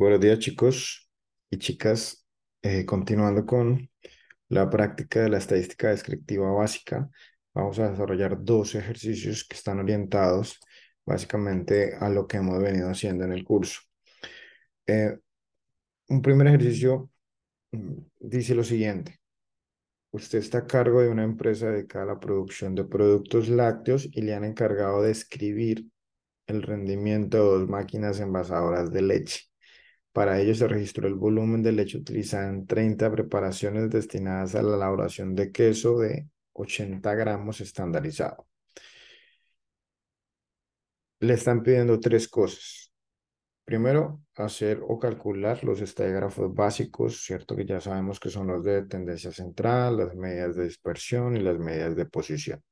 Buenos días, chicos y chicas. Continuando con la práctica de la estadística descriptiva básica, vamos a desarrollar dos ejercicios que están orientados básicamente a lo que hemos venido haciendo en el curso. Eh, un primer ejercicio dice lo siguiente. Usted está a cargo de una empresa dedicada a la producción de productos lácteos y le han encargado de escribir el rendimiento de dos máquinas envasadoras de leche. Para ello se registró el volumen de leche utilizada en 30 preparaciones destinadas a la elaboración de queso de 80 gramos estandarizado. Le están pidiendo tres cosas. Primero, hacer o calcular los estadígrafos básicos, ¿cierto? Que ya sabemos que son los de tendencia central, las medidas de dispersión y las medidas de posición.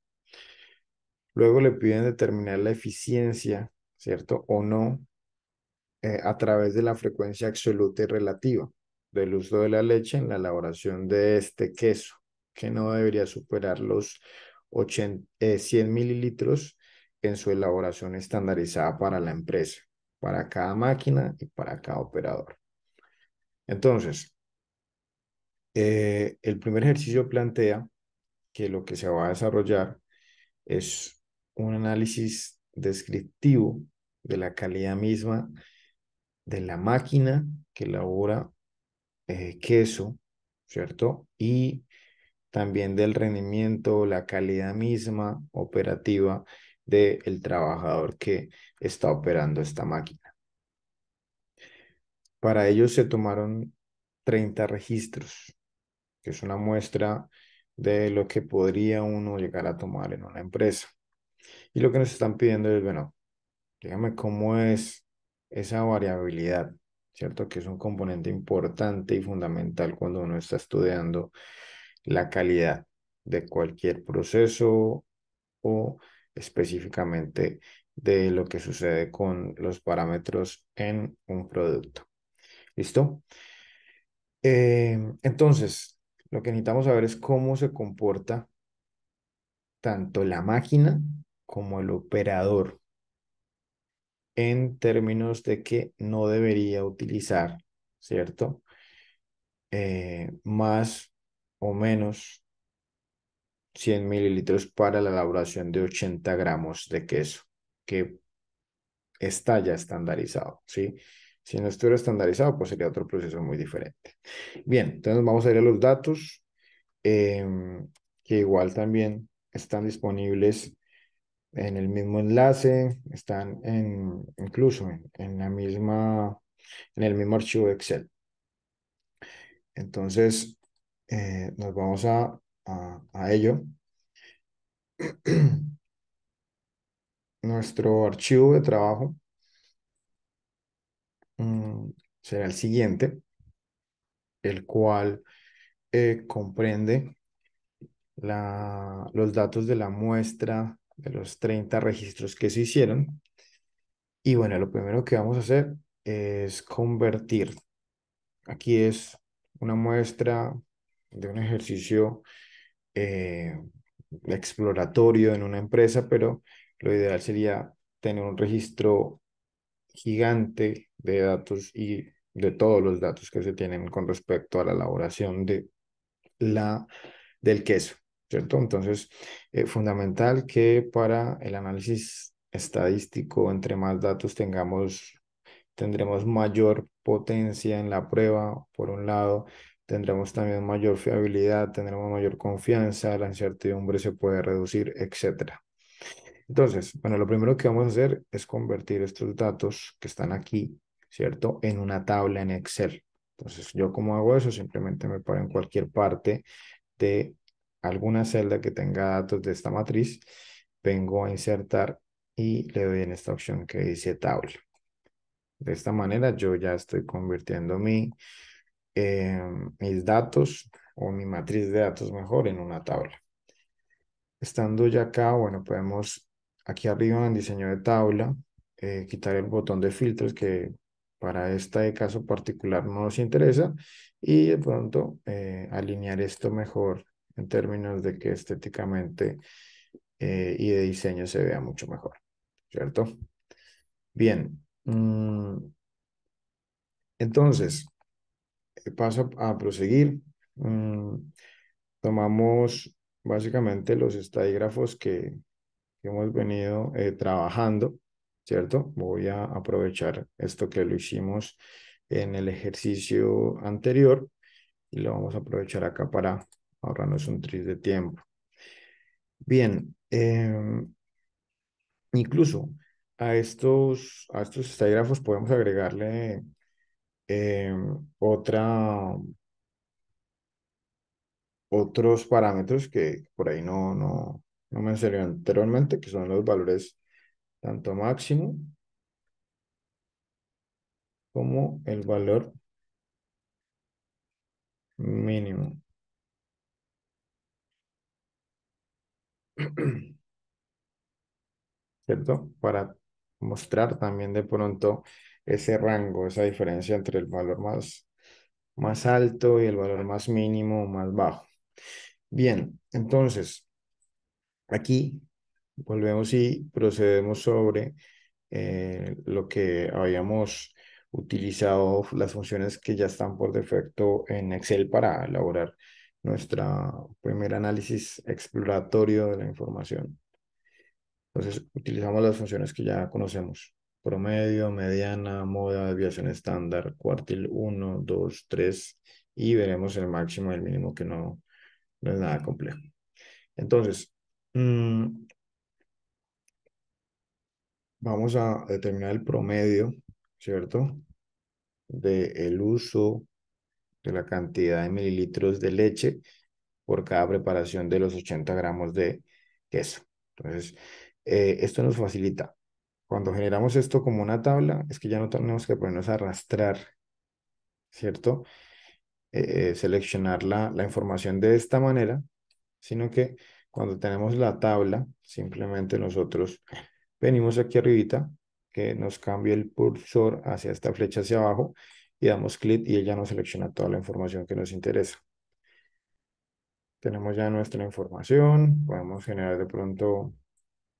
Luego le piden determinar la eficiencia, ¿cierto? O no, a través de la frecuencia absoluta y relativa del uso de la leche en la elaboración de este queso, que no debería superar los 100 mililitros en su elaboración estandarizada para la empresa, para cada máquina y para cada operador. Entonces, el primer ejercicio plantea que lo que se va a desarrollar es un análisis descriptivo de la calidad misma de la máquina que elabora queso, ¿cierto? Y también del rendimiento, la calidad misma operativa del trabajador que está operando esta máquina. Para ello se tomaron 30 registros, que es una muestra de lo que podría uno llegar a tomar en una empresa. Y lo que nos están pidiendo es, bueno, dígame cómo es esa variabilidad, ¿cierto? Que es un componente importante y fundamental cuando uno está estudiando la calidad de cualquier proceso o específicamente de lo que sucede con los parámetros en un producto. ¿Listo? Entonces, lo que necesitamos saber es cómo se comporta tanto la máquina como el operador en términos de que no debería utilizar, ¿cierto? Más o menos 100 mililitros para la elaboración de 80 gramos de queso, que está ya estandarizado, ¿sí? Si no estuviera estandarizado, pues sería otro proceso muy diferente. Bien, entonces vamos a ir a los datos, que igual también están disponibles en el mismo enlace, están incluso en la misma, en el mismo archivo de Excel. Entonces, nos vamos a ello. Nuestro archivo de trabajo mm, será el siguiente, el cual comprende los datos de la muestra de los 30 registros que se hicieron. Y bueno, lo primero que vamos a hacer es convertir. Aquí es una muestra de un ejercicio eh, exploratorio en una empresa, pero lo ideal sería tener un registro gigante de datos y de todos los datos que se tienen con respecto a la elaboración la, del queso, ¿cierto? Entonces, fundamental que para el análisis estadístico, entre más datos tengamos, tendremos mayor potencia en la prueba, por un lado, tendremos también mayor fiabilidad, tendremos mayor confianza, la incertidumbre se puede reducir, etcétera. Entonces, bueno, lo primero que vamos a hacer es convertir estos datos que están aquí, ¿cierto? En una tabla en Excel. Entonces, ¿yo cómo hago eso? Simplemente me paro en cualquier parte de alguna celda que tenga datos de esta matriz, vengo a insertar y le doy en esta opción que dice tabla. De esta manera yo ya estoy convirtiendo mis datos o mi matriz de datos mejor en una tabla. Estando ya acá, bueno, podemos aquí arriba en diseño de tabla, quitar el botón de filtros que para este caso particular no nos interesa y de pronto alinear esto mejor en términos de que estéticamente y de diseño se vea mucho mejor, ¿cierto? Bien, Entonces, paso a proseguir. Mm, Tomamos básicamente los estadígrafos que hemos venido trabajando, ¿cierto? Voy a aprovechar esto que lo hicimos en el ejercicio anterior y lo vamos a aprovechar acá para ahorrarnos un tris de tiempo. Bien, incluso a estos estadígrafos podemos agregarle otros parámetros que por ahí no mencioné anteriormente, que son los valores tanto máximo como el valor mínimo. ¿Cierto? Para mostrar también de pronto ese rango, esa diferencia entre el valor más alto y el valor más mínimo o más bajo. Bien, entonces aquí volvemos y procedemos sobre lo que habíamos utilizado, las funciones que ya están por defecto en Excel para elaborar nuestro primer análisis exploratorio de la información. Entonces, utilizamos las funciones que ya conocemos. Promedio, mediana, moda, desviación estándar, cuartil 1, 2, 3 y veremos el máximo y el mínimo que no es nada complejo. Entonces, vamos a determinar el promedio, ¿cierto? Del uso de la cantidad de mililitros de leche por cada preparación de los 80 gramos de queso. Entonces, esto nos facilita. Cuando generamos esto como una tabla, es que ya no tenemos que ponernos a arrastrar, ¿cierto? Seleccionar la información de esta manera, sino que cuando tenemos la tabla, simplemente nosotros venimos aquí arribita, que nos cambie el cursor hacia esta flecha hacia abajo y damos clic y ella nos selecciona toda la información que nos interesa. Tenemos ya nuestra información, podemos generar de pronto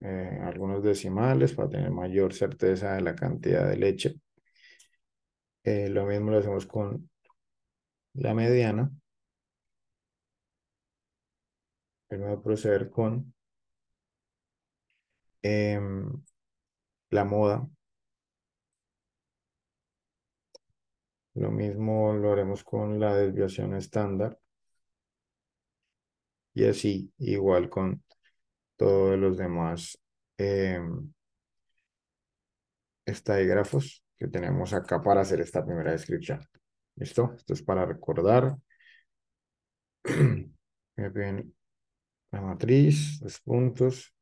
algunos decimales para tener mayor certeza de la cantidad de leche. Lo mismo lo hacemos con la mediana. Primero proceder con em, la moda. Lo mismo lo haremos con la desviación estándar. Y así, igual con todos los demás em, estadígrafos que tenemos acá para hacer esta primera descripción. ¿Listo? Esto es para recordar. Me piden la matriz, los puntos,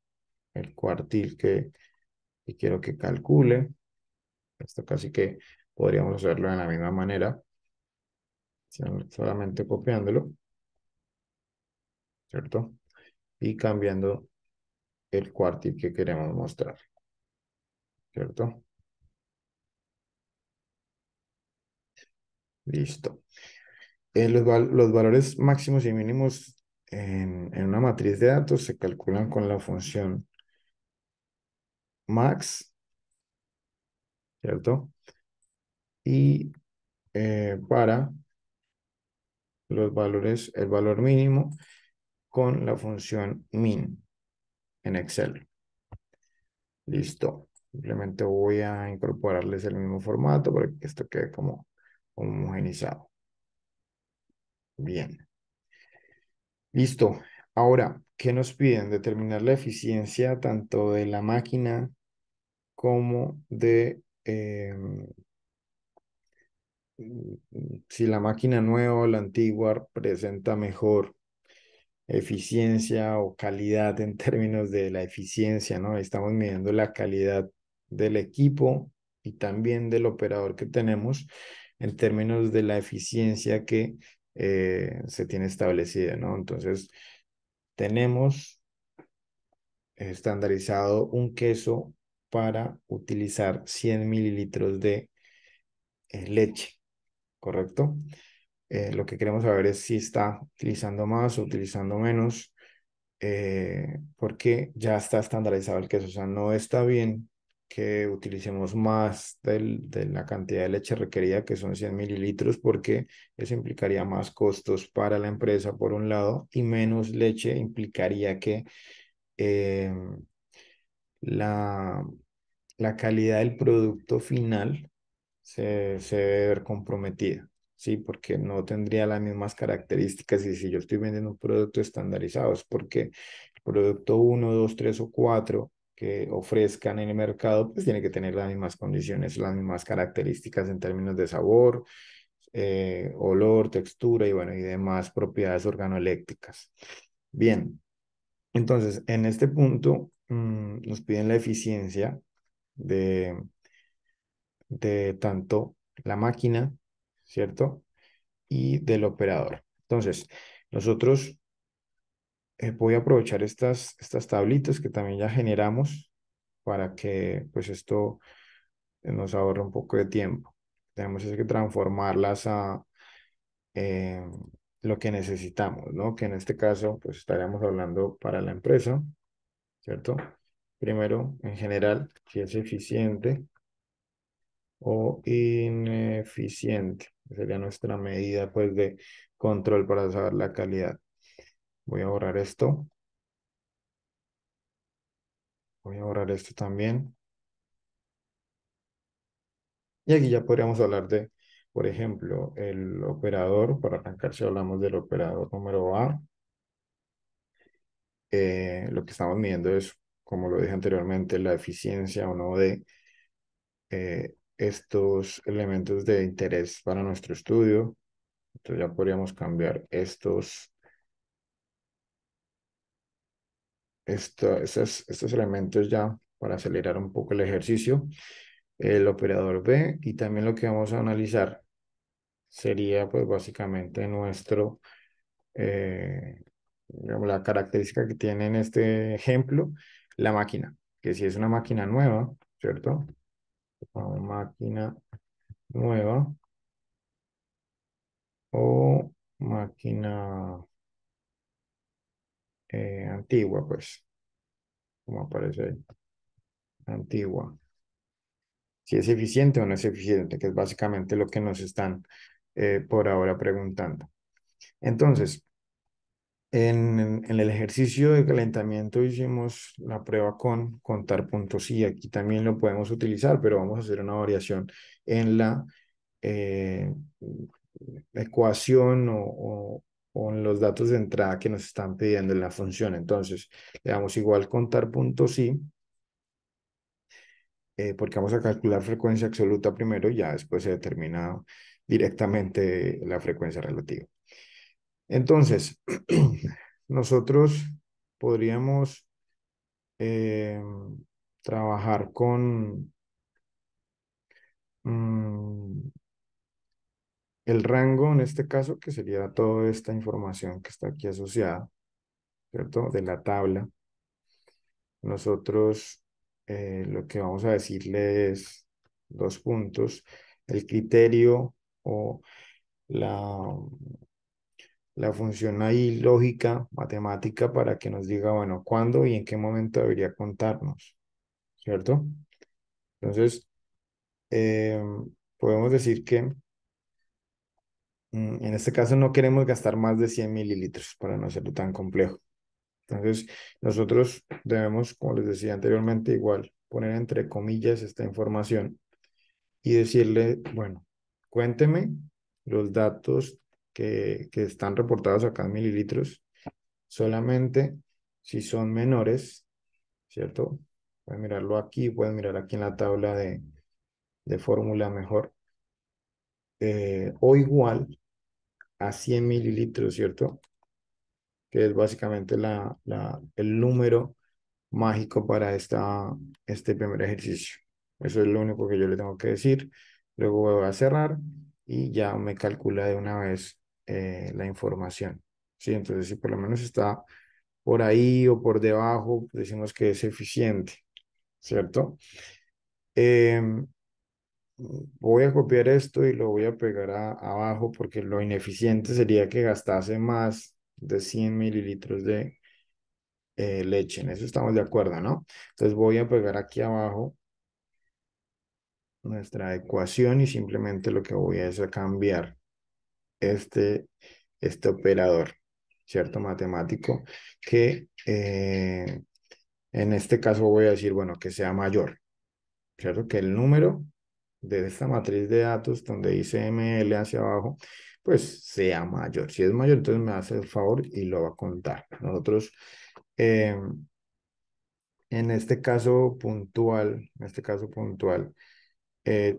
el cuartil que quiero que calcule. Esto casi que podríamos hacerlo de la misma manera, solamente copiándolo, ¿cierto? Y cambiando el cuartil que queremos mostrar, ¿cierto? Listo. Los valores máximos y mínimos en una matriz de datos se calculan con la función max, ¿cierto? Y para los valores, el valor mínimo con la función min en Excel. Listo. Simplemente voy a incorporarles el mismo formato para que esto quede como homogenizado. Bien. Listo. Ahora, ¿qué nos piden? Determinar la eficiencia tanto de la máquina como de si la máquina nueva o la antigua presenta mejor eficiencia o calidad en términos de la eficiencia, ¿no? Estamos midiendo la calidad del equipo y también del operador que tenemos en términos de la eficiencia que se tiene establecida, ¿no? Entonces, tenemos estandarizado un queso para utilizar 100 mililitros de leche, ¿correcto? Lo que queremos saber es si está utilizando más o utilizando menos, porque ya está estandarizado el queso. O sea, no está bien que utilicemos más de la cantidad de leche requerida, que son 100 mililitros, porque eso implicaría más costos para la empresa, por un lado, y menos leche implicaría que eh, la, la calidad del producto final se debe ver comprometida, ¿sí? Porque no tendría las mismas características y si yo estoy vendiendo un producto estandarizado es porque el producto uno 2 3 o 4 que ofrezcan en el mercado, pues tiene que tener las mismas condiciones, las mismas características en términos de sabor, olor, textura y bueno, y demás propiedades organoeléctricas. Bien, entonces en este punto nos piden la eficiencia de tanto la máquina, ¿cierto? Y del operador. Entonces, nosotros voy a aprovechar estas tablitas que también ya generamos para que pues esto nos ahorre un poco de tiempo. Tenemos es que transformarlas a eh, lo que necesitamos, ¿no? Que en este caso pues estaríamos hablando para la empresa, ¿cierto? Primero, en general, si es eficiente o ineficiente. Sería nuestra medida pues de control para saber la calidad. Voy a borrar esto. Voy a borrar esto también. Y aquí ya podríamos hablar de, por ejemplo, el operador. Para arrancar, si hablamos del operador número A, lo que estamos midiendo es, como lo dije anteriormente, la eficiencia o no de estos elementos de interés para nuestro estudio. Entonces ya podríamos cambiar estos elementos ya para acelerar un poco el ejercicio. El operador B y también lo que vamos a analizar sería pues básicamente digamos, la característica que tiene en este ejemplo la máquina, que si es una máquina nueva, ¿cierto? Una máquina nueva o máquina antigua, pues, como aparece ahí, antigua. Si es eficiente o no es eficiente, que es básicamente lo que nos están por ahora preguntando. Entonces, en el ejercicio de calentamiento hicimos la prueba con contar puntos y aquí también lo podemos utilizar, pero vamos a hacer una variación en la eh, ecuación o en los datos de entrada que nos están pidiendo en la función. Entonces, le damos igual contar puntos y porque vamos a calcular frecuencia absoluta primero y ya después se determina directamente la frecuencia relativa. Entonces, nosotros podríamos eh, trabajar con mm, el rango, en este caso, que sería toda esta información que está aquí asociada, ¿cierto? De la tabla. Nosotros lo que vamos a decirle es dos puntos, el criterio o la, la función ahí lógica, matemática, para que nos diga, bueno, cuándo y en qué momento debería contarnos, ¿cierto? Entonces, eh, podemos decir que en este caso no queremos gastar más de 100 mililitros para no hacerlo tan complejo. Entonces, nosotros debemos, como les decía anteriormente, igual poner entre comillas esta información y decirle, bueno, cuénteme los datos que están reportados acá en mililitros, solamente si son menores, ¿cierto? Pueden mirarlo aquí, pueden mirar aquí en la tabla de fórmula mejor, o igual a 100 mililitros, ¿cierto? Que es básicamente el número mágico para este primer ejercicio. Eso es lo único que yo le tengo que decir. Luego voy a cerrar y ya me calcula de una vez la información. ¿Sí? Entonces, si por lo menos está por ahí o por debajo, decimos que es eficiente, ¿cierto? Em, Voy a copiar esto y lo voy a pegar abajo porque lo ineficiente sería que gastase más de 100 mililitros de leche. En eso estamos de acuerdo, ¿no? Entonces voy a pegar aquí abajo nuestra ecuación y simplemente lo que voy a es a cambiar este, este operador, ¿cierto? Matemático, que en este caso voy a decir, bueno, que sea mayor, ¿cierto? Que el número de esta matriz de datos donde dice ML hacia abajo, pues sea mayor. Si es mayor, entonces me hace el favor y lo va a contar. Nosotros, eh, en este caso puntual,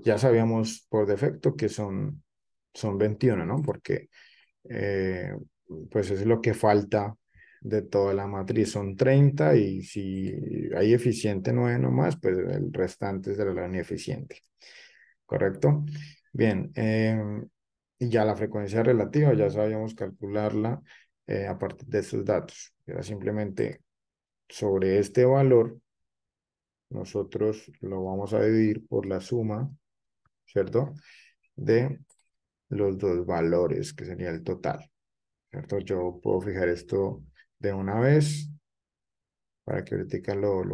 ya sabíamos por defecto que son 21, ¿no? Porque eh, pues es lo que falta de toda la matriz, son 30 y si hay eficiente 9 nomás, pues el restante es de la ineficiente, ¿correcto? Bien, y ya la frecuencia relativa, ya sabíamos calcularla a partir de estos datos. Era simplemente sobre este valor, nosotros lo vamos a dividir por la suma, ¿cierto? De los dos valores, que sería el total, ¿cierto? Yo puedo fijar esto de una vez para que ahorita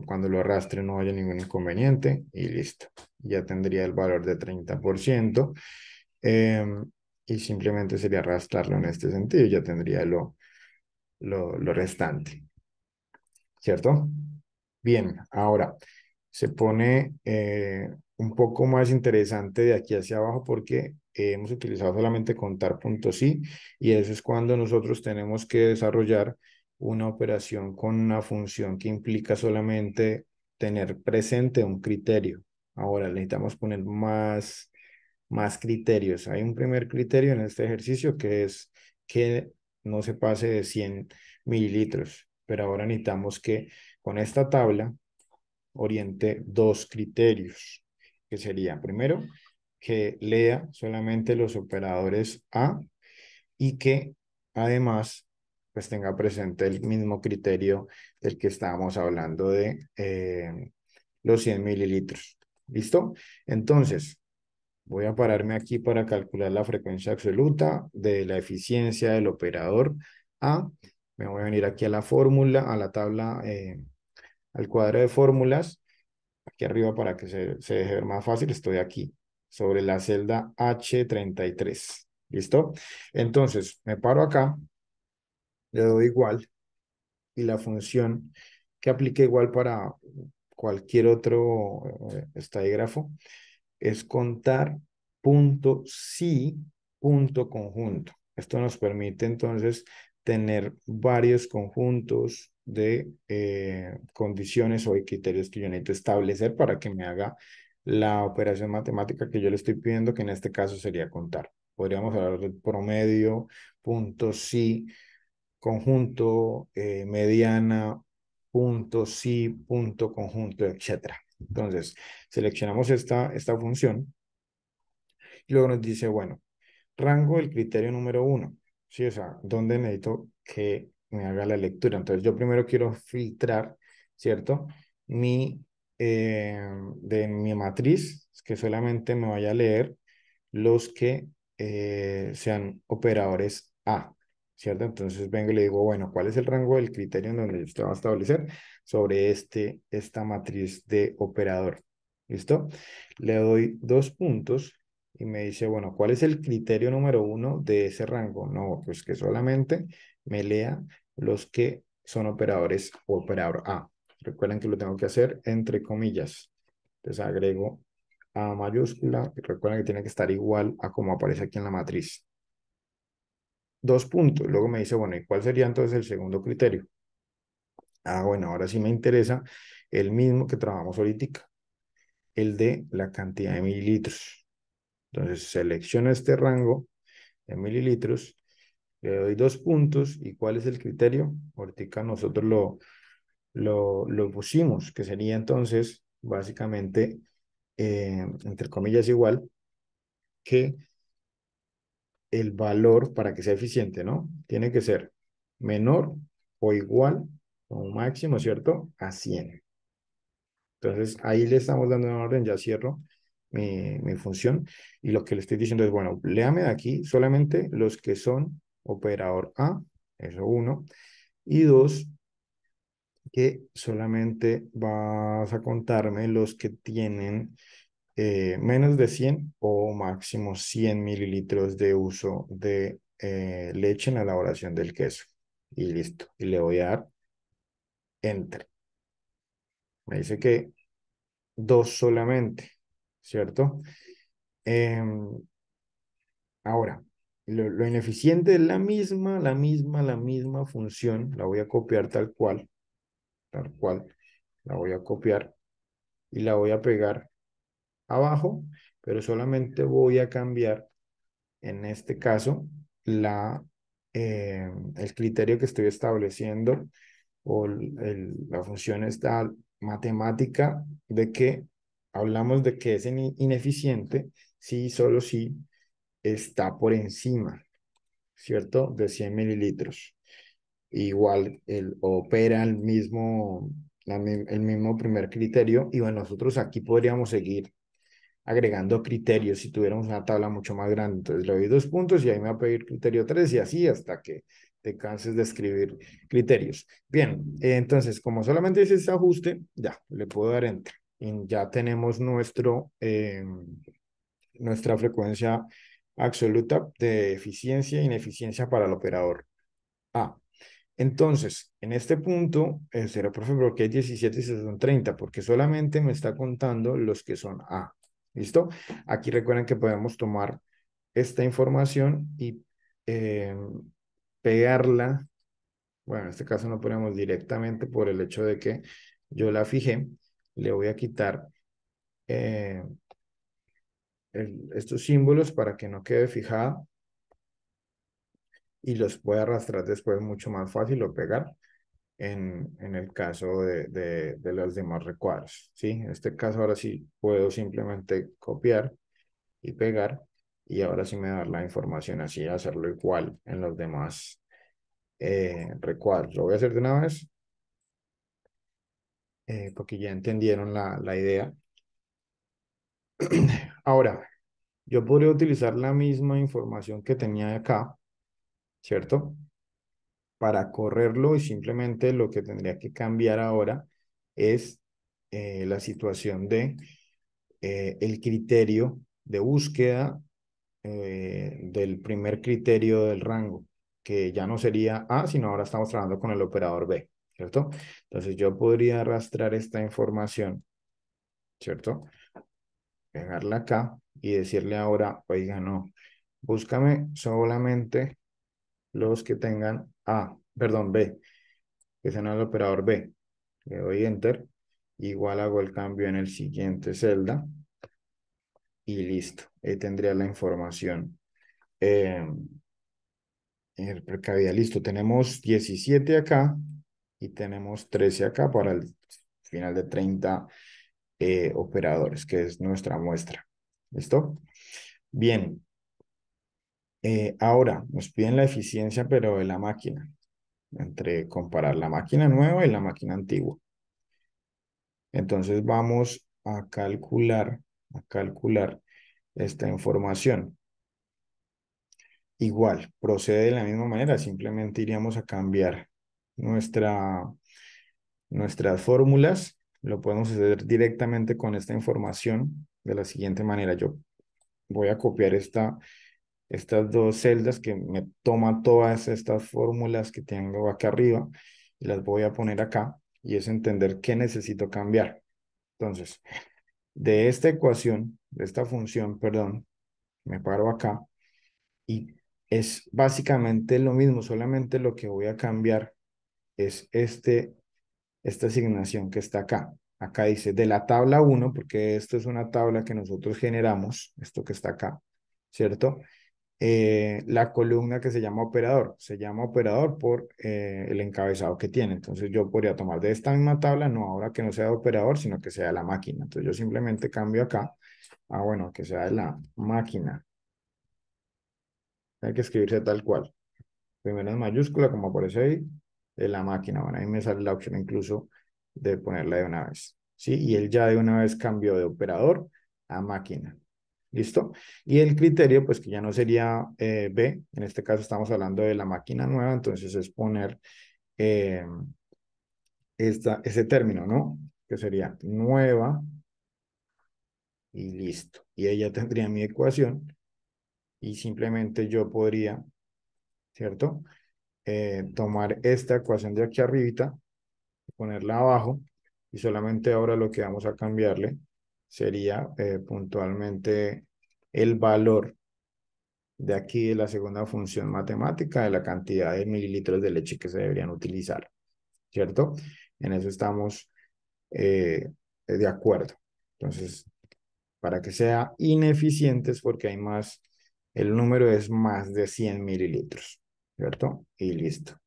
cuando lo arrastre no haya ningún inconveniente y listo. Ya tendría el valor de 30%, y simplemente sería arrastrarlo en este sentido y ya tendría lo restante, ¿cierto? Bien, ahora se pone un poco más interesante de aquí hacia abajo porque hemos utilizado solamente contar puntos y eso es cuando nosotros tenemos que desarrollar una operación con una función que implica solamente tener presente un criterio. Ahora necesitamos poner más criterios. Hay un primer criterio en este ejercicio que es que no se pase de 100 mililitros, pero ahora necesitamos que con esta tabla oriente dos criterios, que sería, primero, que lea solamente los operadores A y que además pues tenga presente el mismo criterio del que estábamos hablando de los 100 mililitros. ¿Listo? Entonces, voy a pararme aquí para calcular la frecuencia absoluta de la eficiencia del operador A. Me voy a venir aquí a la fórmula, a la tabla, al cuadro de fórmulas, aquí arriba para que se deje ver más fácil, estoy aquí, sobre la celda H33. ¿Listo? Entonces, me paro acá, le doy igual y la función que aplique igual para cualquier otro estadígrafo es contar punto sí, punto conjunto. Esto nos permite entonces tener varios conjuntos de condiciones o de criterios que yo necesito establecer para que me haga la operación matemática que yo le estoy pidiendo, que en este caso sería contar. Podríamos hablar del promedio, punto sí, conjunto, mediana, punto sí, punto conjunto, etcétera. Entonces, seleccionamos esta función y luego nos dice, bueno, rango del criterio número uno. Sí, o sea, ¿dónde necesito que me haga la lectura? Entonces, yo primero quiero filtrar, ¿cierto? De mi matriz, que solamente me vaya a leer los que sean operadores A, ¿cierto? Entonces vengo y le digo, bueno, ¿cuál es el rango del criterio en donde usted va a establecer sobre esta matriz de operador? ¿Listo? Le doy 2 puntos y me dice, bueno, ¿cuál es el criterio número uno de ese rango? No, pues que solamente me lea los que son operadores o operador A. Recuerden que lo tengo que hacer entre comillas. Entonces agrego A mayúscula y recuerden que tiene que estar igual a como aparece aquí en la matriz. 2 puntos. Luego me dice, bueno, ¿y cuál sería entonces el segundo criterio? Ah, bueno, ahora sí me interesa el mismo que trabajamos ahorita, el de la cantidad de mililitros. Entonces selecciono este rango de mililitros, le doy 2 puntos. ¿Y cuál es el criterio? Ahorita nosotros lo pusimos, que sería entonces básicamente, entre comillas, igual que el valor para que sea eficiente, ¿no? Tiene que ser menor o igual o máximo, ¿cierto? A 100. Entonces ahí le estamos dando una orden, ya cierro mi función y lo que le estoy diciendo es, bueno, léame de aquí solamente los que son operador A, eso uno, y dos, que solamente vas a contarme los que tienen menos de 100 o máximo 100 mililitros de uso de leche en la elaboración del queso. Y listo. Y le voy a dar Enter. Me dice que dos solamente, ¿cierto? Em, Ahora, lo ineficiente es la misma función. La voy a copiar tal cual. La voy a copiar y la voy a pegar abajo, pero solamente voy a cambiar, en este caso, el criterio que estoy estableciendo o la función está matemática de que hablamos de que es ineficiente si solo si está por encima, ¿cierto? De 100 mililitros. Igual opera el mismo primer criterio y bueno, nosotros aquí podríamos seguir agregando criterios si tuviéramos una tabla mucho más grande. Entonces le doy 2 puntos y ahí me va a pedir criterio 3 y así hasta que te canses de escribir criterios. Bien, entonces como solamente dice este ajuste, ya le puedo dar enter. Y ya tenemos nuestra frecuencia absoluta de eficiencia e ineficiencia para el operador A. Entonces, en este punto, será, profe, ¿por qué hay 17 y si son 30? Porque solamente me está contando los que son A. ¿Listo? Aquí recuerden que podemos tomar esta información y eh, pegarla. Bueno, en este caso no ponemos directamente por el hecho de que yo la fijé. Le voy a quitar eh, estos símbolos para que no quede fijada y los pueda arrastrar después mucho más fácil o pegar en el caso de los demás recuadros, ¿sí? En este caso ahora sí puedo simplemente copiar y pegar y ahora sí me da la información así, hacerlo igual en los demás recuadros. Lo voy a hacer de una vez porque ya entendieron la idea. Ahora, yo podría utilizar la misma información que tenía acá, ¿cierto? Para correrlo y simplemente lo que tendría que cambiar ahora es la situación de el criterio de búsqueda del primer criterio del rango, que ya no sería A, sino ahora estamos trabajando con el operador B, ¿cierto? Entonces yo podría arrastrar esta información, ¿cierto? Pegarla acá y decirle ahora, oiga, no, búscame solamente los que tengan A, perdón, B, que sean el operador B. Le doy Enter, igual hago el cambio en el siguiente celda y listo. Ahí tendría la información eh, precavida. Listo, tenemos 17 acá y tenemos 13 acá para el final de 30 operadores, que es nuestra muestra. ¿Listo? Bien, ahora nos piden la eficiencia, pero de la máquina, entre comparar la máquina nueva y la máquina antigua. Entonces vamos a calcular esta información. Igual, procede de la misma manera, simplemente iríamos a cambiar nuestras fórmulas. Lo podemos hacer directamente con esta información de la siguiente manera. Yo voy a copiar estas dos celdas que me toman todas estas fórmulas que tengo acá arriba y las voy a poner acá y es entender qué necesito cambiar. Entonces, de esta ecuación, de esta función, perdón, me paro acá y es básicamente lo mismo, solamente lo que voy a cambiar es esta asignación que está acá. Acá dice de la tabla 1 porque esto es una tabla que nosotros generamos, esto que está acá, ¿cierto? La columna que se llama operador por el encabezado que tiene. Entonces yo podría tomar de esta misma tabla, no ahora que no sea de operador, sino que sea de la máquina. Entonces yo simplemente cambio acá, bueno, que sea de la máquina. Hay que escribirse tal cual. Primero en mayúscula, como aparece ahí, de la máquina. Bueno, ahí me sale la opción incluso de ponerla de una vez. ¿Sí? Y él ya de una vez cambió de operador a máquina. ¿Listo? Y el criterio, pues que ya no sería B, en este caso estamos hablando de la máquina nueva, entonces es poner eh, ese término, ¿no? Que sería nueva y listo. Y ahí ya tendría mi ecuación y simplemente yo podría, ¿cierto? Tomar esta ecuación de aquí arribita, ponerla abajo y solamente ahora lo que vamos a cambiarle sería puntualmente el valor de aquí de la segunda función matemática de la cantidad de mililitros de leche que se deberían utilizar, ¿cierto? En eso estamos de acuerdo. Entonces, para que sea ineficientes, porque hay más, el número es más de 100 mililitros, ¿cierto? Y listo.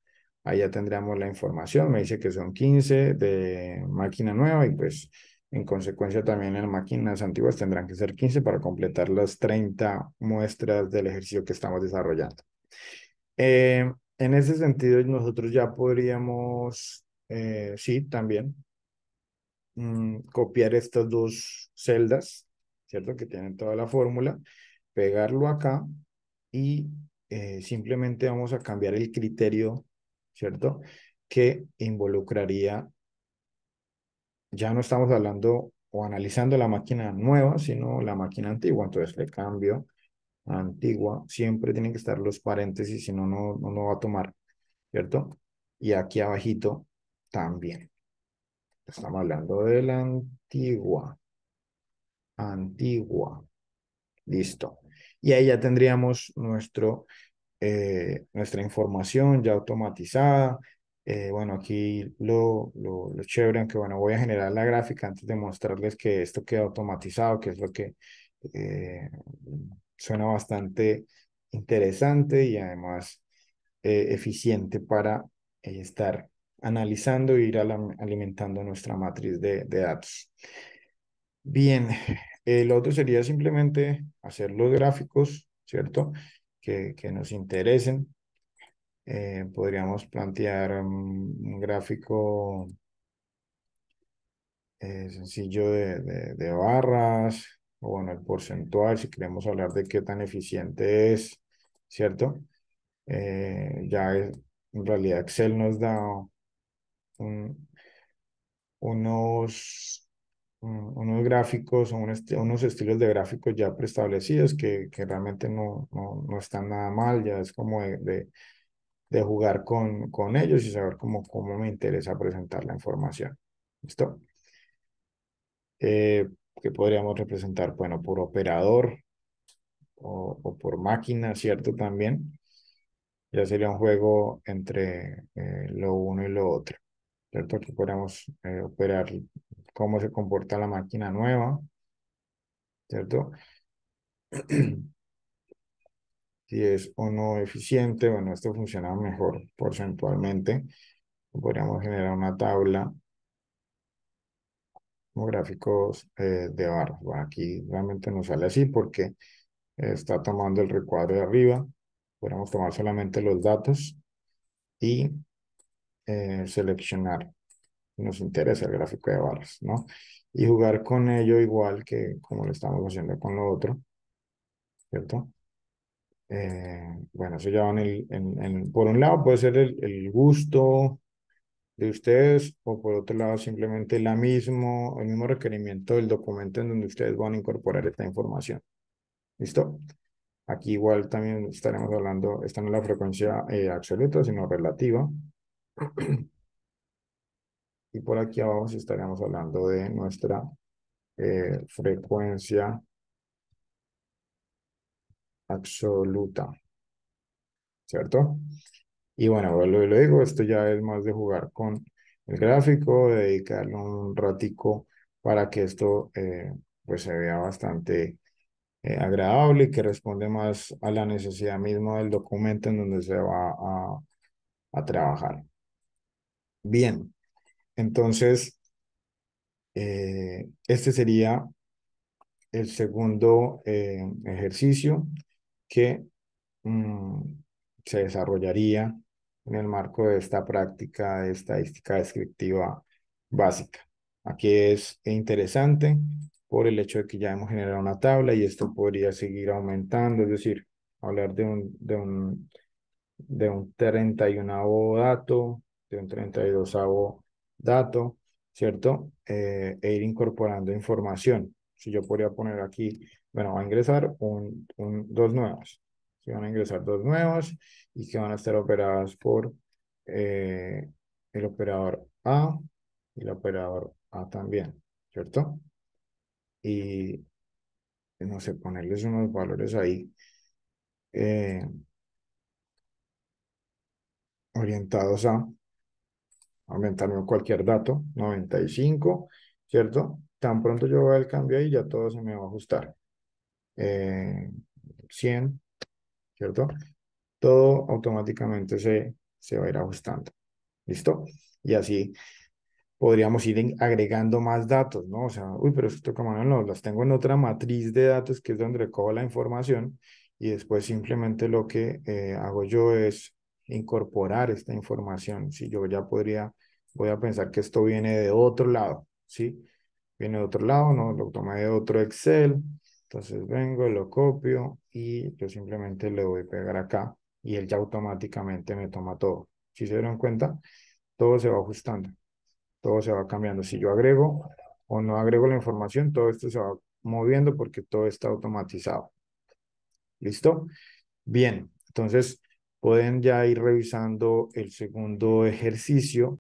Ahí ya tendríamos la información, me dice que son 15 de máquina nueva y pues en consecuencia también en máquinas antiguas tendrán que ser 15 para completar las 30 muestras del ejercicio que estamos desarrollando. En ese sentido, nosotros ya podríamos, sí, también copiar estas dos celdas, ¿cierto? Que tienen toda la fórmula, pegarlo acá y simplemente vamos a cambiar el criterio, ¿cierto? Que involucraría, ya no estamos hablando o analizando la máquina nueva, sino la máquina antigua. Entonces le cambio a antigua, siempre tienen que estar los paréntesis, si no, no va a tomar, ¿cierto? Y aquí abajito también. Estamos hablando de la antigua. Antigua. Listo. Y ahí ya tendríamos nuestra información ya automatizada. Bueno, aquí lo chévere, aunque bueno, voy a generar la gráfica antes de mostrarles que esto queda automatizado, que es lo que eh, suena bastante interesante y además eficiente para estar analizando e ir alimentando nuestra matriz de datos. Bien, el otro sería simplemente hacer los gráficos, ¿cierto? Que nos interesen. Podríamos plantear un gráfico sencillo de barras, o bueno, el porcentual, si queremos hablar de qué tan eficiente es, ¿cierto? En realidad Excel nos da un- unos unos gráficos o unos estilos de gráficos ya preestablecidos que realmente no están nada mal, ya es como de jugar con ellos y saber cómo me interesa presentar la información. ¿Listo? Que podríamos representar, bueno, por operador o por máquina, ¿cierto? También. Ya sería un juego entre lo uno y lo otro, ¿cierto? Aquí podríamos operar cómo se comporta la máquina nueva, ¿cierto? Si es o no eficiente, bueno, esto funciona mejor porcentualmente. Podríamos generar una tabla con gráficos de barras. Bueno, aquí realmente nos sale así porque está tomando el recuadro de arriba. Podríamos tomar solamente los datos y seleccionar. Nos interesa el gráfico de barras, ¿no? Y jugar con ello igual que como lo estamos haciendo con lo otro, ¿cierto? Bueno, eso ya va por un lado puede ser el gusto de ustedes o por otro lado simplemente el mismo requerimiento del documento en donde ustedes van a incorporar esta información. ¿Listo? Aquí igual también estaremos hablando, esta no es la frecuencia absoluta, sino relativa. Y por aquí abajo sí estaremos hablando de nuestra frecuencia absoluta, ¿cierto? Y bueno, vuelvo y lo digo, esto ya es más de jugar con el gráfico, de dedicarle un ratico para que esto pues se vea bastante agradable y que responde más a la necesidad misma del documento en donde se va a trabajar. Bien, entonces este sería el segundo ejercicio que mm, se desarrollaría en el marco de esta práctica de estadística descriptiva básica. Aquí es interesante por el hecho de que ya hemos generado una tabla y esto podría seguir aumentando, es decir, hablar de un 31º dato, de un 32º dato, ¿cierto? E ir incorporando información. Si yo podría poner aquí, bueno, va a ingresar dos nuevas. Si van a ingresar dos nuevas y que van a estar operadas por eh, el operador A y el operador A también, ¿cierto? Y no sé, ponerles unos valores ahí eh, orientados a aumentarme cualquier dato, 95, ¿cierto? Tan pronto yo vea el cambio ahí, ya todo se me va a ajustar. Eh, 100, ¿cierto? Todo automáticamente se va a ir ajustando. ¿Listo? Y así podríamos ir agregando más datos, ¿no? O sea, uy, pero esto como no, las tengo en otra matriz de datos que es donde recojo la información y después simplemente lo que hago yo es incorporar esta información. Si yo ya voy a pensar que esto viene de otro lado, ¿sí? Viene de otro lado, no, lo tomé de otro Excel, entonces vengo, lo copio y yo simplemente le voy a pegar acá y él ya automáticamente me toma todo. Si se dieron cuenta, todo se va ajustando, todo se va cambiando. Si yo agrego o no agrego la información, todo esto se va moviendo porque todo está automatizado. ¿Listo? Bien, entonces pueden ya ir revisando el segundo ejercicio.